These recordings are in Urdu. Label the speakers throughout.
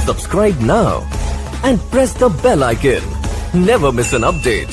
Speaker 1: Subscribe now and press the bell icon. Never miss an update.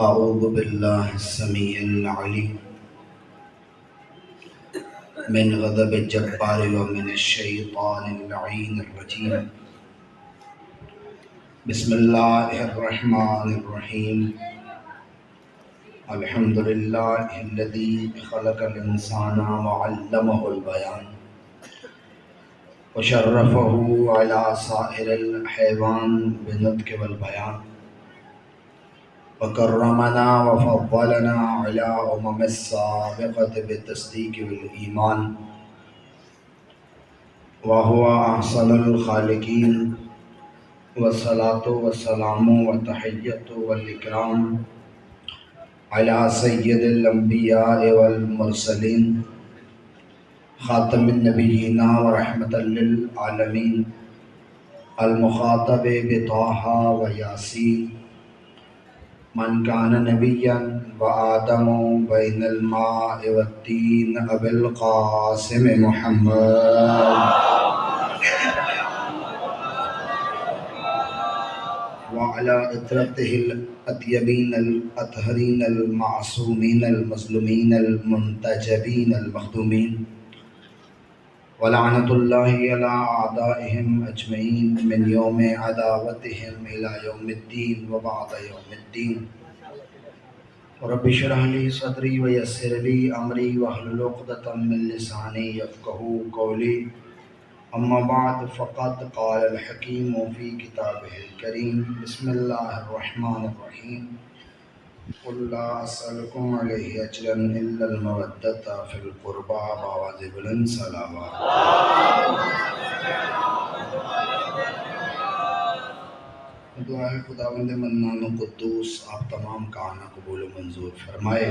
Speaker 2: أعوذ بالله السميع العليم من غضب الجبار ومن الشيطان اللعين الرجيم. بسم الله الرحمن الرحيم. الحمد لله الذي خلق الإنسان وعلمه البيان وشرفه على سائر الحيوان بالنطق والبيان وكرمنا وفضلنا على السابقة بالتصديق والإيمان وهو أحسن الخالقين. والصلاة والسلام والتحية والإكرام على سيد الأنبياء والمرسلين خاتم النبيين ورحمة للعالمين المخاطب بطه وياسين من كان نبيا وآدم بين الماء والتين أبي القاسم محمد وعلى إطرته الأطيبين الأطهرين المعصومين المظلومين المنتجبين المخدومين ولعنة الله على أعدائهم أجمعين من يوم عداوتهم إلى يوم الدين وبعد يوم الدين. رب اشرح لي صدري ويسر لي أمري واحلل عقدة من لساني يفقهوا قولي. أما بعد فقد قال الحكيم في كتابه الكريم. بسم الله الرحمن الرحيم. قل لا أسألكم عليه أجرا إلا المودة في القربى بآواز بلند صلوات. دعائے خداوند منان و قدوس آپ تمام کا آنا قبول و منظور فرمائے.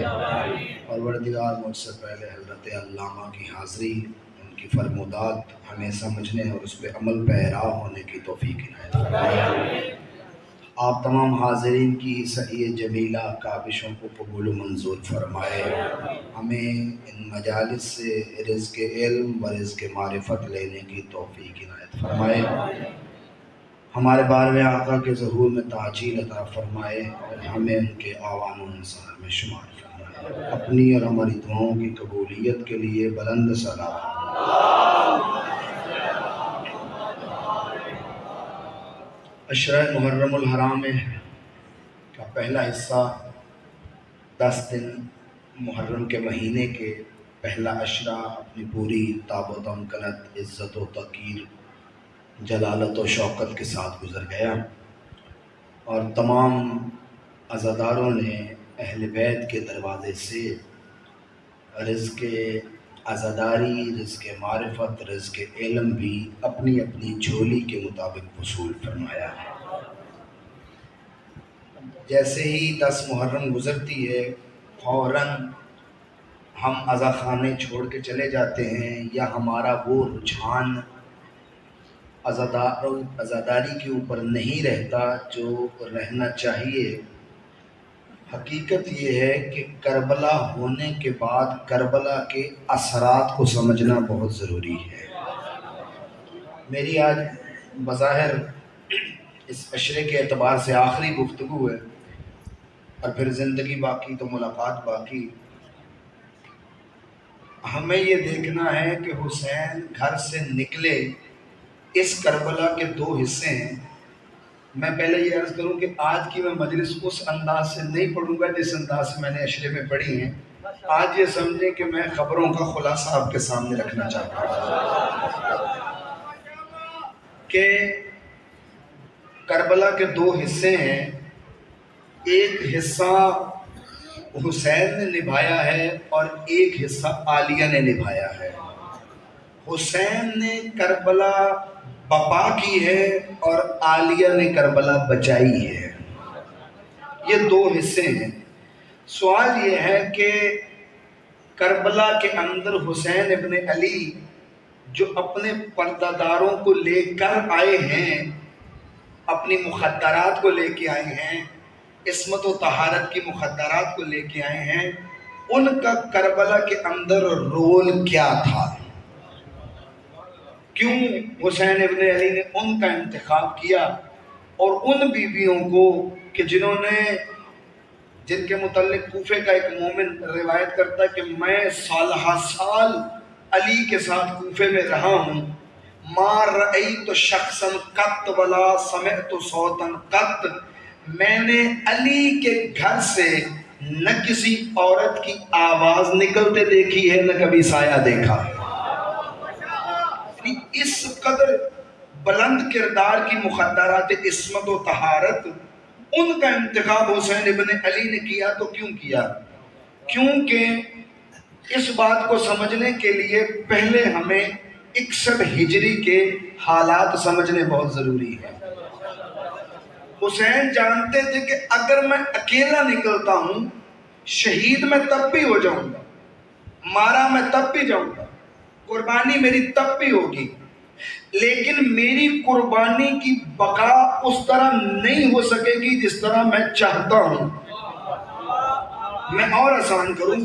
Speaker 2: پروردگار مجھ سے پہلے حضرت علامہ کی حاضری، ان کی فرمودات ہمیں سمجھنے اور اس پہ عمل پیرا ہونے کی توفیق عنایت فرمائے. آپ تمام حاضرین کی صحیح جمیلہ کابشوں کو قبول و منظور فرمائے. ہمیں ان مجالس سے رزق علم و رزق معرفت لینے کی توفیق عنایت فرمائے. ہمارے بارہویں آقا کے ظہور میں تعجیل عطا فرمائے اور ہمیں ان کے آوان و انصار میں شمار فرمائے. اپنی اور ہماری دعاؤں کی قبولیت کے لیے بلند صلوات. عشرہ محرم الحرام کا پہلا حصہ 10 دن محرم کے مہینے کے پہلا عشرہ اپنی پوری تاب و تمکنت، عزت و توقیر، جلالت و شوکت کے ساتھ گزر گیا اور تمام عزاداروں نے اہل بیت کے دروازے سے رزق عزاداری، رزق معرفت، رزق علم بھی اپنی اپنی جھولی کے مطابق وصول فرمایا. جیسے ہی 10 محرم گزرتی ہے فوراً ہم عزاخانے چھوڑ کے چلے جاتے ہیں، یا ہمارا وہ رجحان عزاداری کے اوپر نہیں رہتا جو رہنا چاہیے. حقیقت یہ ہے کہ کربلا ہونے کے بعد کربلا کے اثرات کو سمجھنا بہت ضروری ہے. میری آج بظاہر اس عشرے کے اعتبار سے آخری گفتگو ہے اور پھر زندگی باقی تو ملاقات باقی. ہمیں یہ دیکھنا ہے کہ حسین گھر سے نکلے. اس کربلا کے 2 حصے ہیں. میں پہلے یہ عرض کروں کہ آج کی میں مجلس اس انداز سے نہیں پڑھوں گا جس انداز سے میں نے عشرے میں پڑھی ہیں. آج یہ سمجھیں کہ میں خبروں کا خلاصہ آپ کے سامنے رکھنا چاہتا ہوں کہ کربلا کے دو حصے ہیں. ایک حصہ حسین نے نبھایا ہے اور ایک حصہ عالیہ نے نبھایا ہے. حسین نے کربلا بپا کی ہے اور عالیہ نے کربلا بچائی ہے. یہ دو حصے ہیں. سوال یہ ہے کہ کربلا کے اندر حسین ابن علی جو اپنے پردہ داروں کو لے کر آئے ہیں، اپنی مخدرات کو لے کے آئے ہیں، عصمت و طہارت کی مخدرات کو لے کے آئے ہیں، ان کا کربلا کے اندر رول کیا تھا؟ کیوں حسین ابن علی نے ان کا انتخاب کیا اور ان بیویوں کو کہ جن کے متعلق کوفے کا ایک مومن روایت کرتا ہے کہ میں سالہ سال علی کے ساتھ کوفے میں رہا ہوں، ما رأیت شخصا قط ولا سمعت صوتا قط، میں نے علی کے گھر سے نہ کسی عورت کی آواز نکلتے دیکھی ہے، نہ کبھی سایہ دیکھا ہے. اس قدر بلند کردار کی مخدرات عصمت و طہارت، ان کا انتخاب حسین ابن علی نے کیا. تو کیوں کیا؟ کیونکہ اس بات کو سمجھنے کے لیے پہلے ہمیں 61 ہجری کے حالات سمجھنے بہت ضروری ہے. حسین جانتے تھے کہ اگر میں اکیلا نکلتا ہوں، شہید میں تب بھی ہو جاؤں گا، مارا میں تب بھی جاؤں گا، قربانی میری تب بھی ہوگی، لیکن میری قربانی کی بقا اس طرح نہیں ہو سکے گی جس طرح میں چاہتا ہوں. میں اور آسان کروں،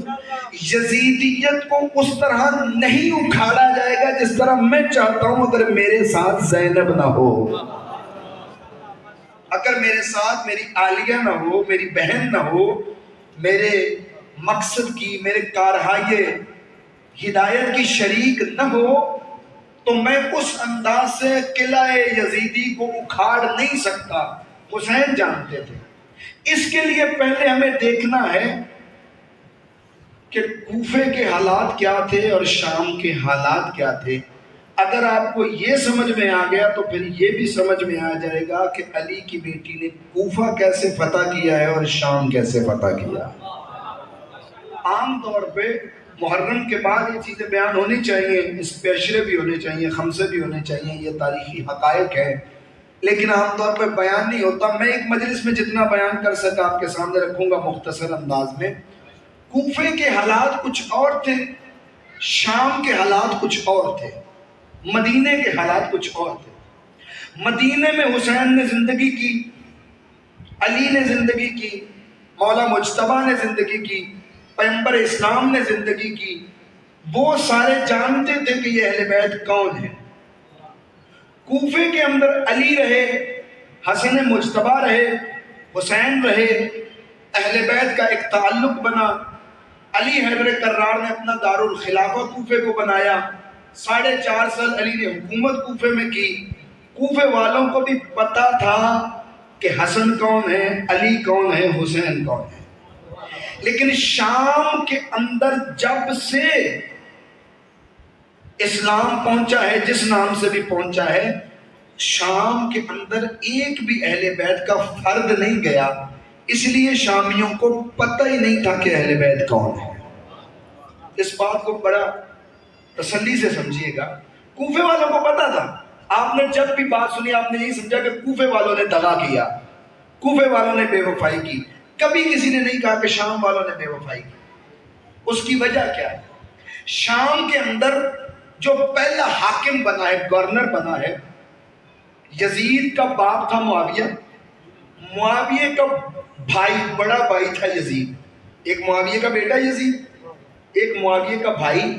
Speaker 2: یزیدیت کو اس طرح نہیں اکھاڑا جائے گا جس طرح میں چاہتا ہوں اگر میرے ساتھ زینب نہ ہو، اگر میرے ساتھ میری عالیہ نہ ہو، میری بہن نہ ہو، میرے مقصد کی، میرے کارہائے ہدایت کی شریک نہ ہو، تو میں اس انداز سے قلعہ یزیدی کو اکھاڑ نہیں سکتا. حسین جانتے تھے. اس کے لیے پہلے ہمیں دیکھنا ہے کہ کوفے کے حالات کیا تھے اور شام کے حالات کیا تھے. اگر آپ کو یہ سمجھ میں آ گیا تو پھر یہ بھی سمجھ میں آ جائے گا کہ علی کی بیٹی نے کوفہ کیسے فتح کیا ہے اور شام کیسے فتح کیا. عام طور پہ محرم کے بعد یہ چیزیں بیان ہونی چاہیے، اس پہ اشرے بھی ہونے چاہیے، خمسے بھی ہونے چاہیے، یہ تاریخی حقائق ہے، لیکن عام طور پہ بیان نہیں ہوتا. میں ایک مجلس میں جتنا بیان کر سکا آپ کے سامنے رکھوں گا مختصر انداز میں. کوفے کے حالات کچھ اور تھے، شام کے حالات کچھ اور تھے، مدینے کے حالات کچھ اور تھے. مدینے میں حسین نے زندگی کی، علی نے زندگی کی، مولا مجتبیٰ نے زندگی کی، پیغمبر اسلام نے زندگی کی. وہ سارے جانتے تھے کہ یہ اہل بیت کون ہیں. کوفے کے اندر علی رہے، حسن مجتبیٰ رہے، حسین رہے، اہل بیت کا ایک تعلق بنا. علی حیدر کرار نے اپنا دارالخلافہ کوفے کو بنایا. 4.5 سال علی نے حکومت کوفے میں کی. کوفے والوں کو بھی پتا تھا کہ حسن کون ہے، علی کون ہے، حسین کون ہے. لیکن شام کے اندر جب سے اسلام پہنچا ہے، جس نام سے بھی پہنچا ہے، شام کے اندر ایک بھی اہل بیت کا فرد نہیں گیا. اس لیے شامیوں کو پتہ ہی نہیں تھا کہ اہل بیت کون ہے. اس بات کو بڑا تسلی سے سمجھیے گا. کوفے والوں کو پتا تھا. آپ نے جب بھی بات سنی آپ نے یہی سمجھا کہ کوفے والوں نے دغا کیا، کوفے والوں نے بے وفائی کی. کبھی کسی نے نہیں کہا کہ شام والوں نے بے وفائی کی. اس کی وجہ کیا ہے؟ شام کے اندر جو پہلا حاکم بنا ہے، گورنر بنا ہے، یزید کا باپ تھا معاویہ. معاویہ کا بھائی، بڑا بھائی تھا یزید. ایک معاویہ کا بیٹا یزید، ایک معاویہ کا بھائی.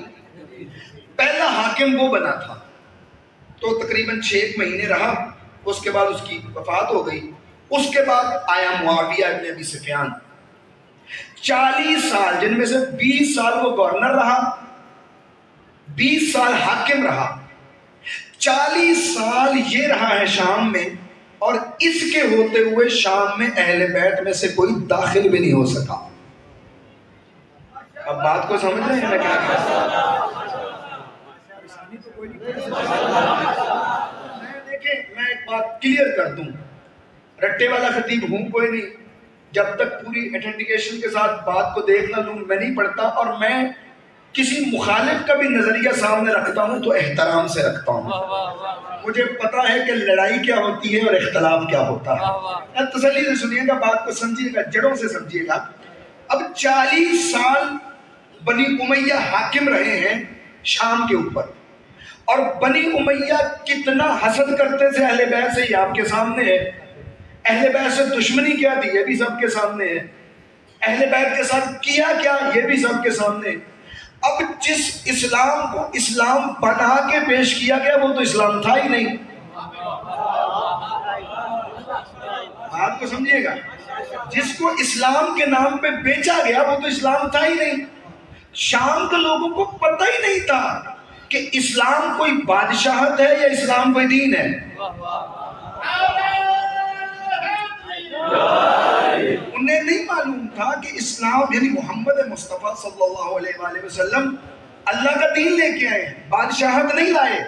Speaker 2: پہلا حاکم وہ بنا تھا. تو تقریباً 6 مہینے رہا، اس کے بعد اس کی وفات ہو گئی. اس کے بعد آیا معاویہ ابن ابی سفیان. 40 سال، جن میں سے 20 سال وہ گورنر رہا، 20 سال حاکم رہا. 40 سال یہ رہا ہے شام میں، اور اس کے ہوتے ہوئے شام میں اہل بیت میں سے کوئی داخل بھی نہیں ہو سکا. اب بات کو سمجھ رہے ہیں میں کیا کہہ رہا ہوں؟ دیکھیں میں ایک بات کلیئر کر دوں، رٹے والا خطیب ہوں کوئی نہیں، جب تک پوری ایتھینٹیکیشن کے ساتھ بات کو دیکھ نہ لوں میں نہیں پڑھتا، اور میں کسی مخالف کا بھی نظریہ سامنے رکھتا ہوں تو احترام سے رکھتا ہوں، مجھے پتا ہے کہ لڑائی کیا ہوتی ہے اور اختلاف کیا ہوتا ہے۔ تسلی سے سنیے گا، بات کو سمجھیے گا، جڑوں سے سمجھیے گا۔ اب 40 سال بنی امیہ حاکم رہے ہیں شام کے اوپر، اور بنی امیہ کتنا حسد کرتے تھے اہل بیت سے، یہ آپ کے سامنے ہے۔ اہل بیت سے دشمنی کیا تھی یہ بھی سب کے سامنے ہے، اہل بیت کے ساتھ کیا کیا یہ بھی سب کے سامنے ہے۔ اب جس اسلام کو اسلام بنا کے پیش کیا گیا وہ تو اسلام تھا ہی نہیں، بات کو سمجھیے گا، جس کو اسلام کے نام پہ بیچا گیا وہ تو اسلام تھا ہی نہیں۔ شام کے لوگوں کو پتہ ہی نہیں تھا کہ اسلام کوئی بادشاہت ہے یا اسلام کوئی دین ہے، انہیں نہیں معلوم تھا کہ اسلام یعنی محمد مصطفیٰ صلی اللہ علیہ وآلہ وسلم اللہ کا دین لے کے آئے ہیں، بادشاہت نہیں لائے،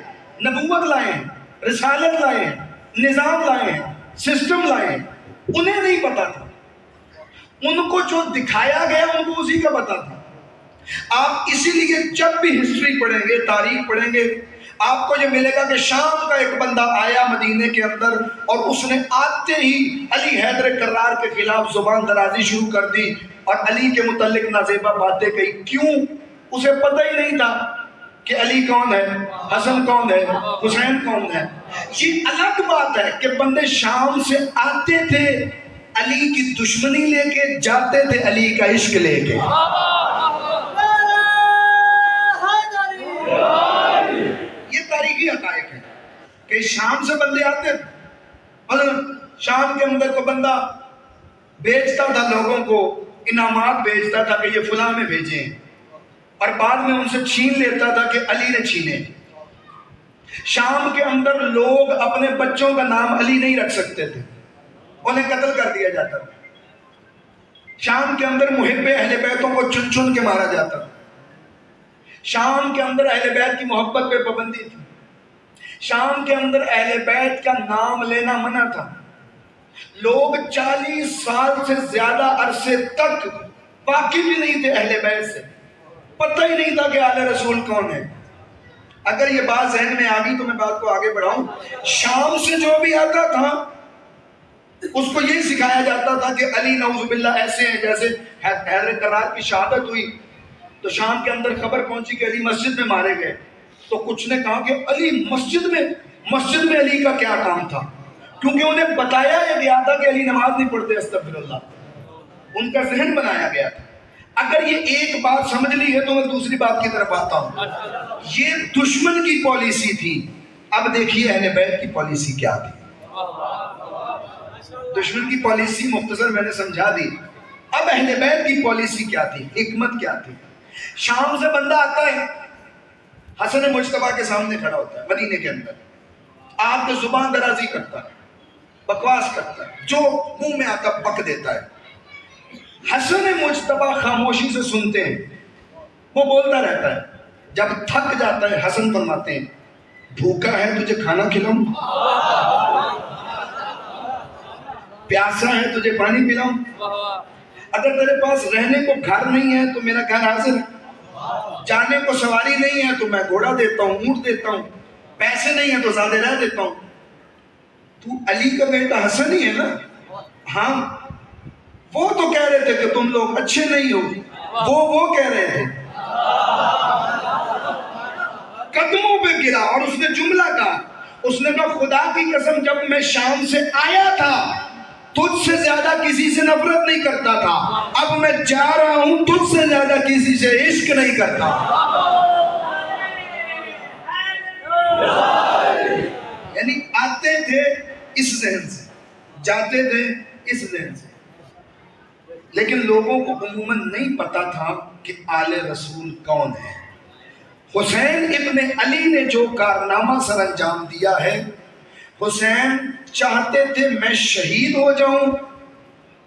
Speaker 2: نبوت لائے ہیں، رسالت لائے ہیں، نظام لائے ہیں، سسٹم لائے ہیں، انہیں نہیں پتا تھا، ان کو جو دکھایا گیا ان کو اسی کا پتا تھا۔ آپ اسی لیے جب بھی ہسٹری پڑھیں گے، تاریخ پڑھیں گے، آپ کو یہ ملے گا کہ شام کا ایک بندہ آیا مدینے کے اندر اور اس نے آتے ہی علی حیدر کرار کے خلاف زبان درازی شروع کر دی اور علی کے متعلق نازیبہ باتیں کہی۔ کیوں؟ اسے پتہ ہی نہیں تھا کہ علی کون ہے، حسن کون ہے، حسین کون ہے۔ یہ الگ بات ہے کہ بندے شام سے آتے تھے علی کی دشمنی لے کے، جاتے تھے علی کا عشق لے کے۔ یہ تاریخی حقائق ہے کہ شام سے بندے آتے تھے، مثلا شام کے اندر کو بندہ بیچتا تھا، لوگوں کو انعامات بیچتا تھا کہ یہ فلاں میں بھیجیں، اور بعد میں ان سے چھین لیتا تھا کہ علی نے چھینے۔ شام کے اندر لوگ اپنے بچوں کا نام علی نہیں رکھ سکتے تھے، انہیں قتل کر دیا جاتا تھا۔ شام کے اندر محب اہل بیتوں کو چن چن کے مارا جاتا تھا۔ شام کے اندر اہل بیت کی محبت پہ پابندی تھی۔ شام کے اندر اہل بیت کا نام لینا منع تھا۔ لوگ 40 سال سے زیادہ عرصے تک واقف بھی نہیں تھے اہل بیت سے، پتہ ہی نہیں تھا کہ آل رسول کون ہے۔ اگر یہ بات ذہن میں آ گئی تو میں بات کو آگے بڑھاؤں۔ شام سے جو بھی آتا تھا اس کو یہ سکھایا جاتا تھا کہ علی نعوذ باللہ ایسے ہیں، جیسے حیدر کرار کی شہادت ہوئی تو شام کے اندر خبر پہنچی کہ علی مسجد میں مارے گئے، تو کچھ نے کہا کہ علی مسجد میں علی کا کیا کام تھا، کیونکہ انہیں بتایا گیا تھا کہ علی نماز نہیں پڑھتے، استغفر اللہ، ان کا ذہن بنایا گیا تھا۔ اگر یہ ایک بات سمجھ لی ہے تو میں دوسری بات کی طرف آتا ہوں۔ یہ دشمن کی پالیسی تھی، اب دیکھیے اہل بیت کی پالیسی کیا تھی۔ دشمن کی پالیسی مختصر میں نے سمجھا دی، اب اہل بیت کی پالیسی کیا تھی، حکمت کیا تھی۔ شام سے بندہ آتا ہے، حسن مجتبیٰ کے سامنے کھڑا ہوتا ہے مدینے کے اندر، آپ کو زبان درازی کرتا ہے، بکواس کرتا ہے، جو منہ میں آتا پک دیتا ہے۔ حسن مجتبیٰ خاموشی سے سنتے ہیں، وہ بولتا رہتا ہے، جب تھک جاتا ہے حسن فرماتے ہیں بھوکا ہے تجھے کھانا کھلاؤں، پیاسا ہے تجھے پانی پلاؤں، اگر تیرے پاس رہنے کو گھر نہیں ہے تو میرا گھر حاضر ہے، جانے کو سواری نہیں ہے تو میں گھوڑا دیتا ہوں، اونٹ دیتا ہوں، پیسے نہیں ہیں تو زیادہ رہ دیتا ہوں۔ تو علی کا بیٹا حسن ہی ہے نا؟ ہاں، وہ تو کہہ رہے تھے کہ تم لوگ اچھے نہیں ہو، وہ کہہ رہے تھے، قدموں پہ گرا اور اس نے جملہ کہا، اس نے کہا خدا کی قسم جب میں شام سے آیا تھا تجھ سے زیادہ کسی سے نفرت نہیں کرتا تھا، اب میں جا رہا ہوں تجھ سے زیادہ کسی سے عشق نہیں کرتا۔ یعنی آتے تھے اس ذہن سے، جاتے تھے اس ذہن سے، لیکن لوگوں کو عموماً نہیں پتا تھا کہ آل رسول کون ہے۔ حسین ابن علی نے جو کارنامہ سر انجام دیا ہے، حسین چاہتے تھے میں شہید ہو جاؤں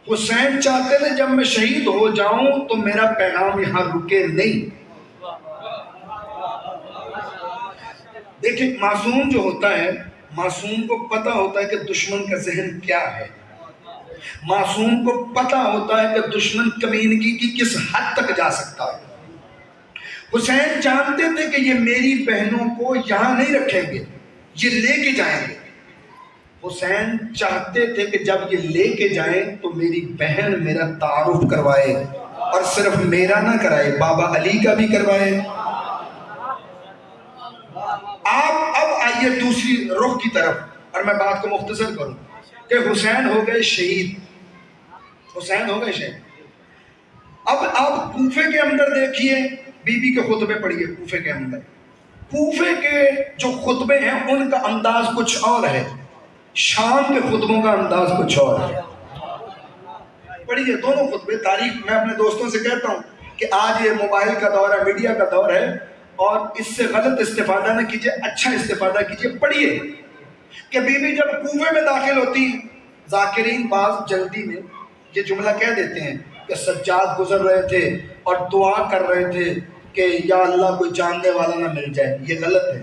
Speaker 2: حسین چاہتے تھے جب میں شہید ہو جاؤں تو میرا پیغام یہاں رکے نہیں. دیکھیں معصوم جو ہوتا ہے، معصوم کو پتہ ہوتا ہے کہ دشمن کا ذہن کیا ہے، معصوم کو پتہ ہوتا ہے کہ دشمن کمینگی کی کس حد تک جا سکتا ہے. حسین جانتے تھے کہ یہ میری بہنوں کو یہاں نہیں رکھیں گے، یہ لے کے جائیں گے. حسین چاہتے تھے کہ جب یہ لے کے جائیں تو میری بہن میرا تعارف کروائے، اور صرف میرا نہ کرائے، بابا علی کا بھی کروائے. آپ اب آئیے دوسری رخ کی طرف، اور میں بات کو مختصر کروں کہ حسین ہو گئے شہید، حسین ہو گئے شہید. اب آپ کوفے کے اندر دیکھیے، بی بی کے خطبے پڑھیے. کوفے کے اندر، کوفے کے جو خطبے ہیں ان کا انداز کچھ اور ہے، شام کے خطبوں کا انداز کچھ اور ہے. پڑھیے دونوں خطبے. تاریخ میں اپنے دوستوں سے کہتا ہوں کہ آج یہ موبائل کا دور ہے، میڈیا کا دور ہے، اور اس سے غلط استفادہ نہ کیجیے، اچھا استفادہ کیجیے. پڑھیے کہ بی بی جب کوفے میں داخل ہوتی ہیں، ذاکرین بعض جلدی میں یہ جملہ کہہ دیتے ہیں کہ سجاد گزر رہے تھے اور دعا کر رہے تھے کہ یا اللہ کوئی جاننے والا نہ مل جائے. یہ غلط ہے.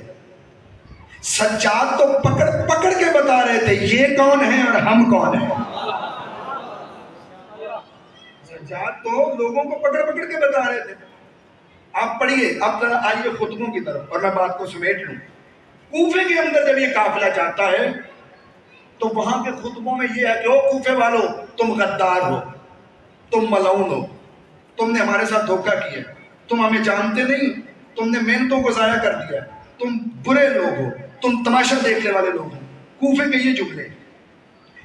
Speaker 2: سجاد تو پکڑ پکڑ کے بتا رہے تھے یہ کون ہے اور ہم کون ہیں. سجاد تو لوگوں کو پکڑ پکڑ کے بتا رہے تھے. آپ پڑھیے. اب ذرا آئیے خطبوں کی طرف اور میں بات کو سمیٹ لوں. کوفے کے اندر جب یہ قافلہ جاتا ہے تو وہاں کے خطبوں میں یہ ہے کہ او کوفے والو، تم غدار ہو، تم ملعون ہو، تم نے ہمارے ساتھ دھوکہ کیا، تم ہمیں جانتے نہیں، تم نے محنتوں کو ضائع کر دیا، تم برے لوگ ہو، تم تماشا دیکھنے والے لوگ ہو. کوفے کے یہ جملے.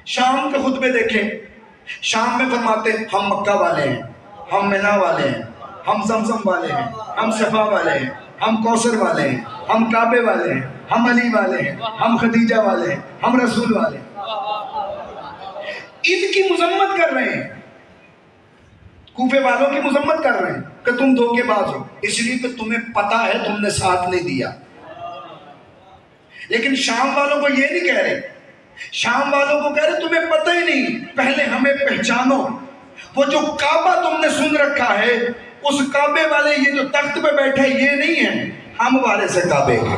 Speaker 2: شام کے خطبے دیکھیں، شام میں فرماتے ہم مکہ والے ہیں، ہم مینا والے ہیں، ہم زمزم والے ہیں، ہم صفا والے ہیں، ہم کوثر والے ہیں، ہم کعبے والے ہیں، ہم علی والے ہیں، ہم خدیجہ والے ہیں، ہم رسول والے ہیں. ان کی مذمت کر رہے ہیں، کوفے والوں کی مذمت کر رہے ہیں کہ تم دھوکے باز ہو، اس لیے کہ تمہیں پتا ہے تم نے ساتھ نہیں دیا. لیکن شام والوں کو یہ نہیں کہہ رہے. شام والوں کو کہہ رہے تمہیں پتہ ہی نہیں، پہلے ہمیں پہچانو. وہ جو کعبہ تم نے سن رکھا ہے، اس کعبے والے یہ جو تخت پہ بیٹھے یہ نہیں ہے، ہم والے سے کعبے کے.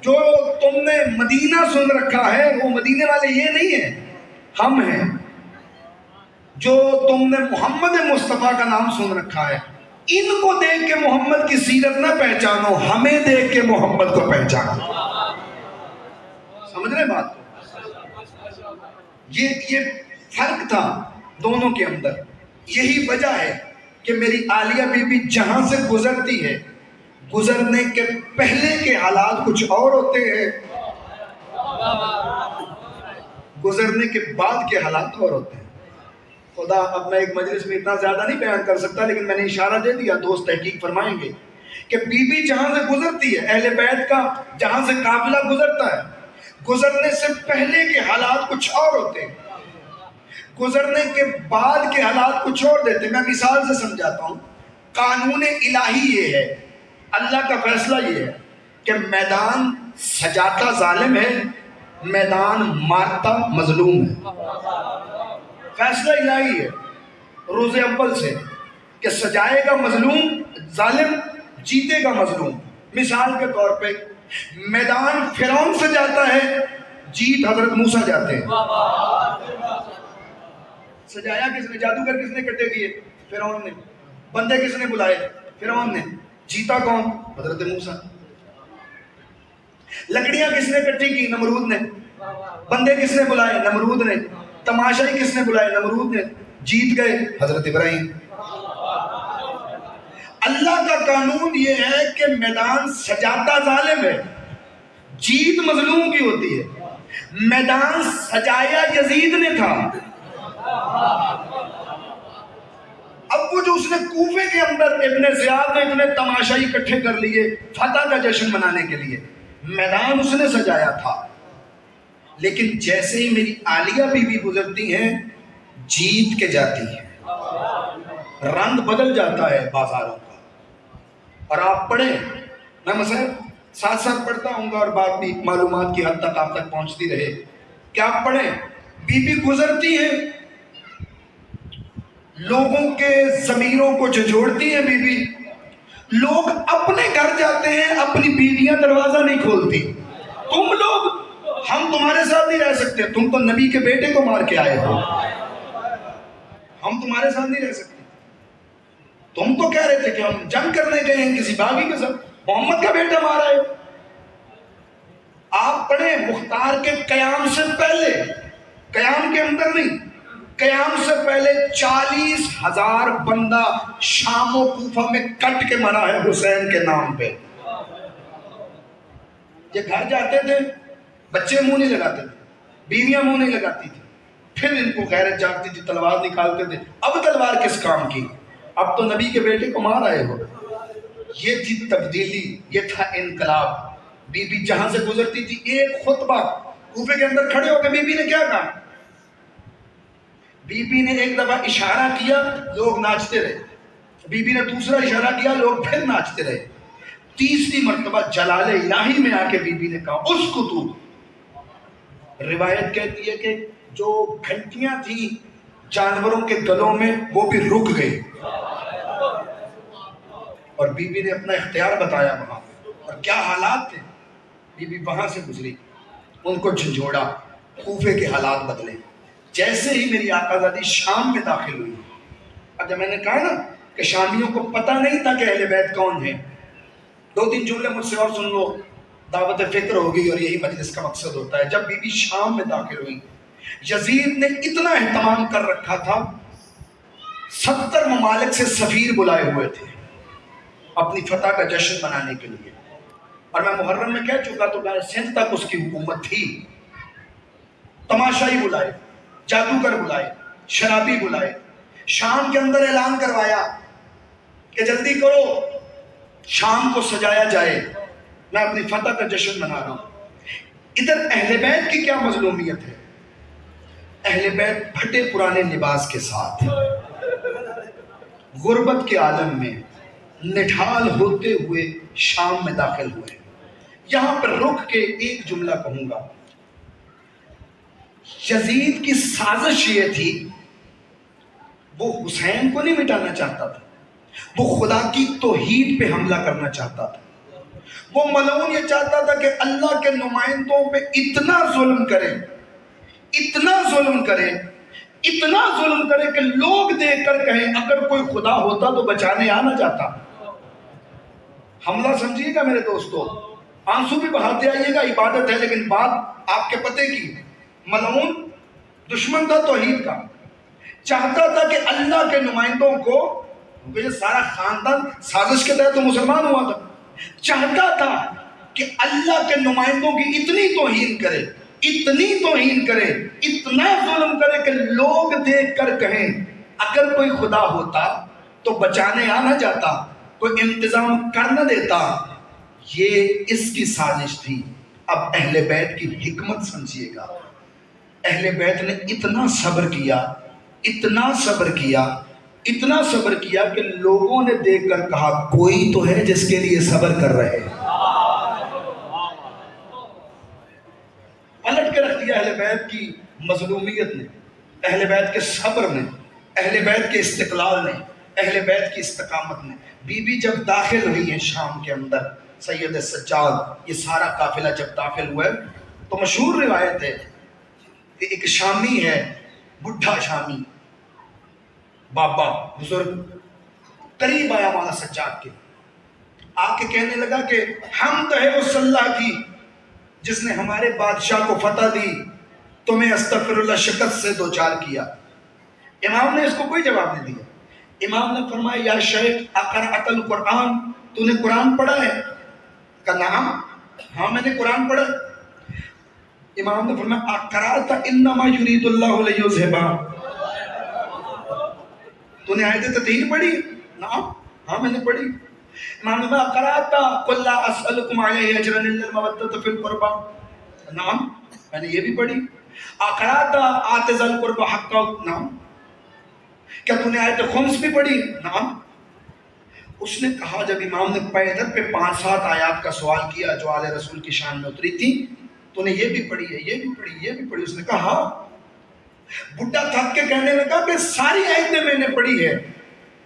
Speaker 2: جو تم نے مدینہ سن رکھا ہے وہ مدینے والے یہ نہیں ہیں، ہم ہیں. جو تم نے محمد مصطفیٰ کا نام سن رکھا ہے، ان کو دیکھ کے محمد کی سیرت نہ پہچانو، ہمیں دیکھ کے محمد کو پہچانو. سمجھ رہے بات کو؟ یہ فرق تھا دونوں کے اندر. یہی وجہ ہے کہ میری عالیہ بی بی جہاں سے گزرتی ہے، گزرنے کے پہلے کے حالات کچھ اور ہوتے ہیں، گزرنے کے بعد کے حالات اور ہوتے ہیں. خدا اب میں ایک مجلس میں اتنا زیادہ نہیں بیان کر سکتا، لیکن میں نے اشارہ دے دیا، دوست تحقیق فرمائیں گے کہ بی بی جہاں سے گزرتی ہے، اہل بیت کا جہاں سے قافلہ گزرتا ہے، گزرنے سے پہلے کے حالات کچھ اور ہوتے ہیں، گزرنے کے بعد کے حالات کچھ اور دیتے ہیں. میں مثال سے سمجھاتا ہوں. قانون الہی یہ ہے، اللہ کا فیصلہ یہ ہے کہ میدان سجاتا ظالم ہے، میدان مارتا مظلوم ہے. فیصلہ الہی ہے روز اول سے کہ سجائے گا مظلوم ظالم، جیتے گا مظلوم. مثال کے طور پہ میدان فرعون سے جاتا ہے، جیت حضرت موسیٰ جاتے ہیں. سجایا کس نے؟ جادوگر کس نے اکٹھے کیے؟ فرعون نے. بندے کس نے بلائے؟ فرعون نے. جیتا کون؟ حضرت موسیٰ. لکڑیاں کس نے اکٹھی کی؟ نمرود نے. بندے کس نے بلائے؟ نمرود نے. تماشائی کس نے بلائے؟ نمرود نے. جیت گئے حضرت ابراہیم. اللہ کا قانون یہ ہے کہ میدان سجاتا ظالم ہے، جیت مظلوم کی ہوتی ہے. میدان سجایا یزید نے تھا. اب وہ جو اس نے کوفے کے اندر ابن زیاد نے اتنے تماشائی اکٹھے کر لیے فتح کا جشن منانے کے لیے، میدان اس نے سجایا تھا. لیکن جیسے ہی میری عالیہ بی بی گزرتی ہیں، جیت کے جاتی ہیں، رنگ بدل جاتا ہے بازاروں کا. اور آپ پڑھیں، میں مثلا ساتھ ساتھ پڑھتا ہوں گا اور بات بھی معلومات کی حد تک آپ تک پہنچتی رہے کہ آپ پڑھیں. بی بی گزرتی ہے، لوگوں کے ضمیروں کو جھنجھوڑتی ہے بی بی. لوگ اپنے گھر جاتے ہیں، اپنی بیویاں دروازہ نہیں کھولتی. تم لوگ، ہم تمہارے ساتھ نہیں رہ سکتے، تم تو نبی کے بیٹے کو مار کے آئے ہو، ہم تمہارے ساتھ نہیں رہ سکتے. تم تو کہہ رہے تھے کہ ہم جنگ کرنے گئے ہیں کسی باغی کے ساتھ، محمد کا بیٹا مارا ہے. آپ پڑھیں مختار کے قیام سے پہلے، قیام کے اندر نہیں، قیام سے پہلے 40,000 بندہ شام و کوفہ میں کٹ کے مرا ہے حسین کے نام پہ. یہ گھر جاتے تھے، بچے منہ نہیں لگاتے تھے، بیویاں منہ نہیں لگاتی تھی، پھر ان کو غیرت جاگتی تھی، تلوار نکالتے تھے. اب تلوار کس کام کی؟ اب تو نبی کے بیٹے کو مار آئے ہو. یہ تھی تبدیلی، یہ تھا انقلاب. بی بی جہاں سے گزرتی تھی، ایک خطبہ کوفے کے اندر کھڑے ہو کے بی بی نے کیا کہا؟ بی بی نے ایک دفعہ اشارہ کیا، لوگ ناچتے رہے. بی بی نے دوسرا اشارہ کیا، لوگ پھر ناچتے رہے. تیسری مرتبہ جلال الہی میں آ کے بی بی نے کہا اس کو تو. روایت کہتی ہے کہ جو گھنٹیاں تھیں جانوروں کے گلوں میں وہ بھی رک گئی، اور بی بی نے اپنا اختیار بتایا وہاں. اور کیا حالات تھے. بی بی وہاں سے گزری، ان کو جھنجھوڑا، کوفے کے حالات بدلے. جیسے ہی میری آقا زادی شام میں داخل ہوئی، اب جب میں نے کہا نا کہ شامیوں کو پتہ نہیں تھا کہ اہل بیت کون ہیں، 2-3 جملے مجھ سے اور سن لو، دعوت فکر ہوگی، اور یہی مجلس کا مقصد ہوتا ہے. جب بی بی شام میں داخل ہوئی، یزید نے اتنا اہتمام کر رکھا تھا، 70 ممالک سے سفیر بلائے ہوئے تھے اپنی فتح کا جشن منانے کے لیے. اور میں محرم میں کہہ چکا تو سندھ تک اس کی حکومت تھی. تماشائی بلائے، جادوگر بلائے، شرابی بلائے. شام کے اندر اعلان کروایا کہ جلدی کرو، شام کو سجایا جائے، میں اپنی فتح کا جشن منا رہا ہوں. ادھر اہل بیت کی کیا مظلومیت ہے؟ اہل بیت پھٹے پرانے لباس کے ساتھ غربت کے عالم میں نڈھال ہوتے ہوئے شام میں داخل ہوئے. یہاں پر رک کے ایک جملہ کہوں گا. یزید کی سازش یہ تھی، وہ حسین کو نہیں مٹانا چاہتا تھا، وہ خدا کی توحید پہ حملہ کرنا چاہتا تھا. وہ ملعون یہ چاہتا تھا کہ اللہ کے نمائندوں پہ اتنا ظلم کرے، اتنا ظلم کرے، اتنا ظلم کرے کہ لوگ دیکھ کر کہیں اگر کوئی خدا ہوتا تو بچانے آ نہ جاتا. حملہ سمجھیے گا میرے دوستو، آنسو بھی بہاتے آئیے گا، عبادت ہے، لیکن بات آپ کے پتے کی. ملعون دشمن تھا توحید کا، چاہتا تھا کہ اللہ کے نمائندوں کو، یہ سارا خاندان سازش کے تحت تو مسلمان ہوا تھا، چاہتا تھا کہ اللہ کے نمائندوں کی اتنی توہین کرے، اتنی توہین کرے، اتنا ظلم کرے کہ لوگ دیکھ کر کہیں اگر کوئی خدا ہوتا تو بچانے آ نہ جاتا، کوئی انتظام کر نہ دیتا. یہ اس کی سازش تھی. اب اہل بیت کی حکمت سمجھیے گا. اہل بیت نے اتنا صبر کیا، اتنا صبر کیا، اتنا صبر کیا کہ لوگوں نے دیکھ کر کہا کوئی تو ہے جس کے لیے صبر کر رہے ہیں. پلٹ کے رکھ دیا اہل بیت کی مظلومیت نے، اہل بیت کے صبر نے، اہل بیت کے استقلال نے، اہل بیت کی استقامت نے. بی بی جب داخل ہوئی ہے شام کے اندر، سید سجاد، یہ سارا قافلہ جب داخل ہوا ہے تو مشہور روایت ہے کہ ایک شامی ہے، بڈھا شامی بابا بزرگ، قریب آیا مولانا سجاد کے، آ کے کہنے لگا کہ حمد ہے اس اللہ کی جس نے ہمارے بادشاہ کو فتح دی، تمہیں استغفر اللہ شکست سے دوچار کیا. امام نے اس کو کوئی جواب نہیں دیا. امام نے فرمایا یا شیخ اقرأت القرآن، تو نے قرآن پڑھا ہے؟ کہا نعم، ہاں میں نے قرآن پڑھا. امام نے فرمایا اقرأت انما یرید اللہ لیذھبا، تو نے آیت تطہیر پڑھی؟ نعم، ہاں میں نے پڑھی. امام نے فرمایا اقرأت قل لا اسألکم علیہ اجرا الا المودۃ فی القربى، نعم میں نے یہ بھی پڑھی. اقرأت آت ذی القربى حقہ، نعم. کیا تو نے آیت خمس بھی پڑھی؟ نعم. اس نے کہا جب امام نے پیدل پہ 5-7 آیات کا سوال کیا جو آل رسول کی شان میں اتری تھی، تو نے یہ بھی پڑھی ہے، یہ بھی پڑھی، یہ بھی پڑھی. اس نے کہا ہاں. بڈھا تھک کے کہنے لگا کہ ساری آیتیں میں نے پڑھی ہے،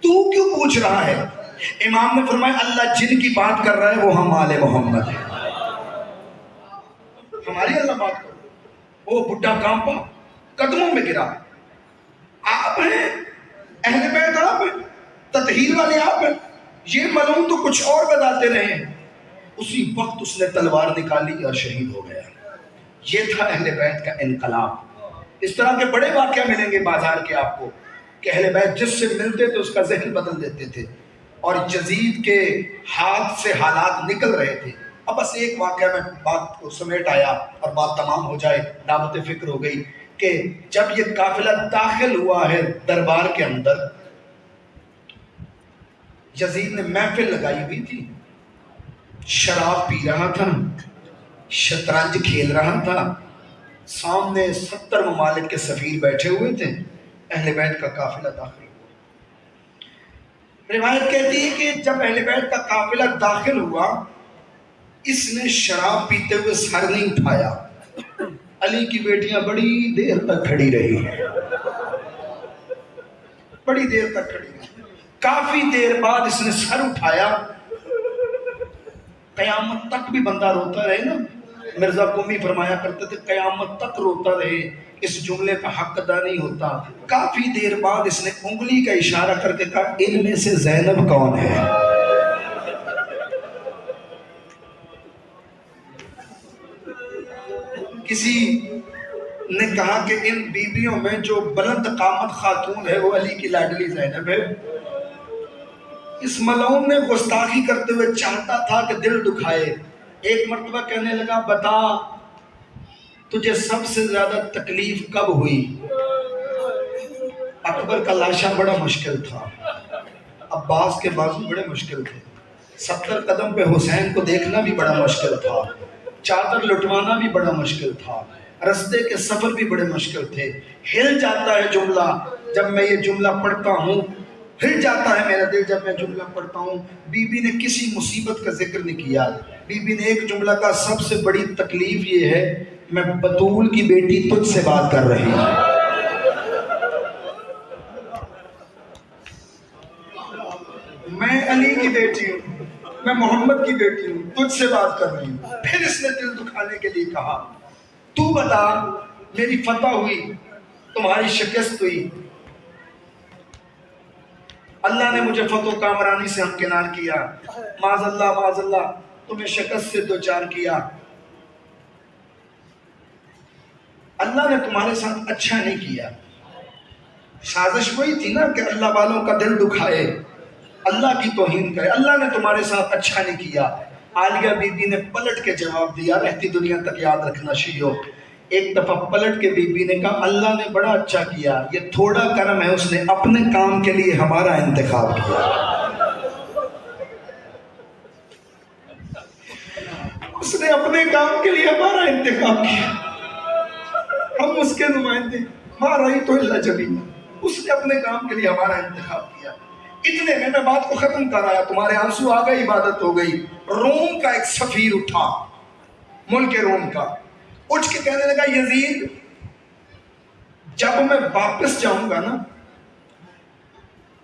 Speaker 2: تو کیوں پوچھ رہا ہے؟ امام نے فرمایا اللہ جن کی بات کر رہا ہے وہ ہم آل محمد ہیں، ہماری اللہ بات کر رہا ہے. وہ بڈھا کانپا، قدموں میں گرا. آپ ہیں اہل بیت، آپ ہیں تطہیر والے، آپ ہیں. یہ ملعون تو کچھ اور بتاتے رہے. اسی وقت اس نے تلوار نکالی اور شہید ہو گیا. یہ تھا اہل بیت کا انقلاب. اس طرح کے بڑے واقعہ ملیں گے بازار کے آپ کو کہ اہل بیت جس سے ملتے تھے اس کا ذہن بدل دیتے تھے. اور یزید کے ہاتھ سے حالات نکل رہے تھے. اب بس ایک واقعہ میں بات کو سمیٹ آیا اور بات تمام ہو جائے. دعوت فکر ہو گئی کہ جب یہ قافلہ داخل ہوا ہے دربار کے اندر، یزید نے محفل لگائی ہوئی تھی، شراب پی رہا تھا، شطرنج کھیل رہا تھا. سامنے 70 ممالک کے سفیر بیٹھے ہوئے تھے. اہل بیت کا قافلہ داخل ہوا. روایت کہتی ہے کہ جب اہل بیت کا قافلہ داخل ہوا، اس نے شراب پیتے ہوئے سر نہیں اٹھایا. علی کی بیٹیاں بڑی دیر تک کھڑی رہی، بڑی دیر تک کھڑی رہی. کافی دیر بعد اس نے سر اٹھایا. قیامت تک بھی بندہ روتا رہے نا، مرزا قمی فرمایا کرتے تھے قیامت تک روتا رہے، اس جملے کا حق ادا نہیں ہوتا. کافی دیر بعد اس نے انگلی کا اشارہ کر کے کہا ان میں سے زینب کون ہے؟ کسی نے کہا کہ ان بیویوں میں جو بلند قامت خاتون ہے وہ علی کی لاڈلی زینب ہے. اس ملعون نے گستاخی کرتے ہوئے چاہتا تھا کہ دل دکھائے. ایک مرتبہ کہنے لگا بتا تجھے سب سے زیادہ تکلیف کب ہوئی؟ اکبر کا لاشا بڑا مشکل تھا، عباس کے بازو بڑے مشکل تھے، 70 قدم پہ حسین کو دیکھنا بھی بڑا مشکل تھا، چادر لٹوانا بھی بڑا مشکل تھا، رستے کے سفر بھی بڑے مشکل تھے. ہل جاتا ہے جملہ جب میں یہ جملہ پڑھتا ہوں، ہل جاتا ہے میرا دل جب میں جملہ پڑھتا ہوں. بی بی نے کسی مصیبت کا ذکر نہیں کیا. بی بی نے ایک جملہ کا سب سے بڑی تکلیف یہ ہے میں بطول کی بیٹی تجھ سے بات کر رہی ہوں. میں علی کی بیٹی ہوں، میں محمد کی بیٹی ہوں، تجھ سے بات کر رہی ہوں. پھر اس نے دل دکھانے کے لیے کہا تو بتا میری فتح ہوئی، تمہاری شکست ہوئی، اللہ نے مجھے فتح و کامرانی سے ہمکنار کیا، معاذ اللہ تمہیں شکست سے دوچار کیا. اللہ نے تمہارے ساتھ اچھا نہیں کیا. سازش وہی تھی نا کہ اللہ والوں کا دل دکھائے، اللہ کی توہین کرے. اللہ نے تمہارے ساتھ اچھا نہیں کیا. عالیہ بی بی نے پلٹ کے جواب دیا، رہتی دنیا تک یاد رکھنا شیو. ایک دفعہ پلٹ کے بی بی نے کہا اللہ نے بڑا اچھا کیا، یہ تھوڑا کرم ہے، اس نے اپنے کام کے لیے ہمارا انتخاب کیا. اس نے اپنے کام کے لیے ہمارا انتخاب کیا، ہم اس کے نمائندے. ماں رہی تو اللہ جبین، اس نے اپنے کام کے لیے ہمارا انتخاب کیا. اتنے میں بات کو ختم کر آیا، تمہارے آنسو آ گئے، عبادت ہو گئی. روم کا ایک سفیر اٹھا، ملک روم کا، اٹھ کے کہنے لگا یزید جب میں واپس جاؤں گا نا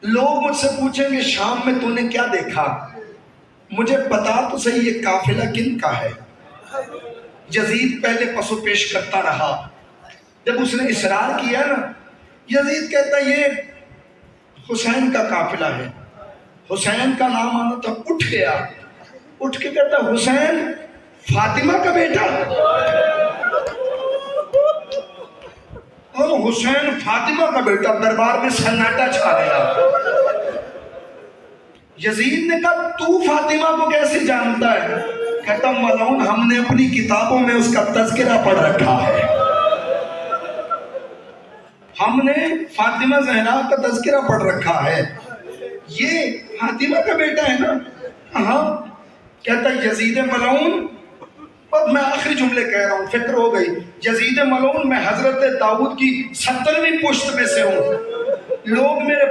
Speaker 2: لوگ مجھ سے پوچھیں گے شام میں تو نے کیا دیکھا، مجھے بتا تو صحیح یہ قافلہ کن کا ہے. یزید پہلے پسو پیش کرتا رہا. جب اس نے اصرار کیا نا، یزید کہتا یہ حسین کا قافلہ ہے. حسین کا نام آنا تھا. اٹھ گیا، اٹھ کے کہتا حسین فاطمہ کا بیٹا. حسین فاطمہ کا بیٹا. دربار میں سناٹا چھا گیا. یزید نے کہا تو فاطمہ کو کیسے جانتا ہے؟ کہتا ملعون ہم نے اپنی کتابوں میں اس کا تذکرہ پڑھ رکھا ہے، ہم نے فاطمہ زہرا کا تذکرہ پڑھ رکھا ہے. یہ فاطمہ کا بیٹا ہے نا؟ ہاں. کہتا یزید ملعون، اور میں آخری جملے کہہ رہا ہوں، فکر ہو گئی. یزید ملعون میں حضرت داؤد کی 70ویں پشت میں سے ہوں. لوگ میرے